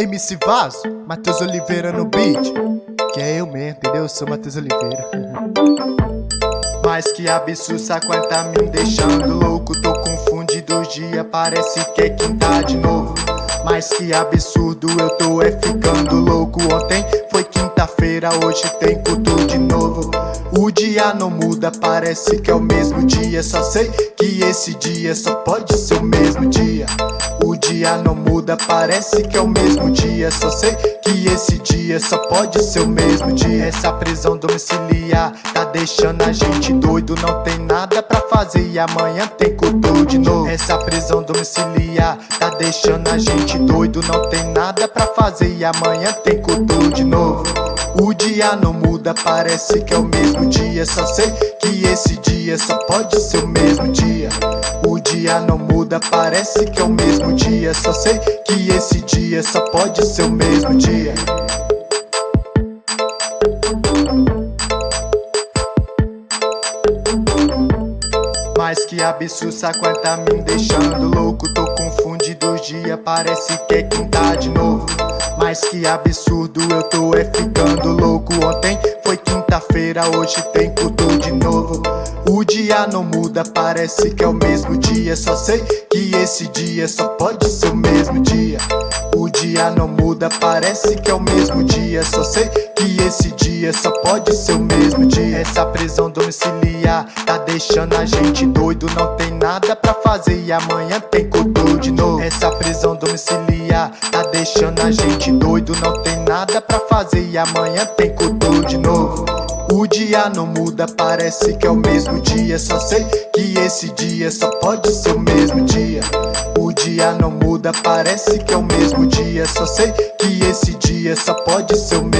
MC Vaso, Matheus Oliveira no beat. Que é eu mesmo, entendeu? Eu sou Matheus Oliveira. Mas que absurdo, saquarta tá me deixando louco. Tô confundido os dias, parece que é quinta de novo. Mas que absurdo, eu tô ficando louco. Ontem foi quinta-feira, hoje tem culto de novo. O dia não muda, parece que é o mesmo dia. Só sei que esse dia só pode ser o mesmo dia. O dia não muda, parece que é o mesmo dia. Só sei que esse dia só pode ser o mesmo dia. Essa prisão domiciliar tá deixando a gente doido. Não tem nada pra fazer e amanhã tem culto de novo. Essa prisão domiciliar tá deixando a gente doido. Não tem nada pra fazer e amanhã tem culto de novo. O dia não muda, parece que é o mesmo dia. Só sei que esse dia só pode ser o mesmo dia. O dia não muda, parece que é o mesmo dia. Só sei que esse dia só pode ser o mesmo dia. Mas que absurdo, saquarta tá me deixando louco. Tô confundido os dias, parece que é quinta de novo. Mas que absurdo, eu tô ficando louco. Ontem foi quinta-feira, hoje tem culto de novo. O dia não muda, parece que é o mesmo dia. Só sei que esse dia só pode ser o mesmo dia. O dia não muda, parece que é o mesmo dia. Só sei que esse dia só pode ser o mesmo dia. Essa prisão domiciliar tá deixando a gente doido. Não tem nada pra fazer e amanhã tem culto de novo. Essa prisão domiciliar tá deixando a gente doido. Não tem nada pra fazer e amanhã tem culto de novo. O dia não muda, parece que é o mesmo dia. Só sei que esse dia só pode ser o mesmo dia. O dia não muda, parece que é o mesmo dia. Só sei que esse dia só pode ser o mesmo dia.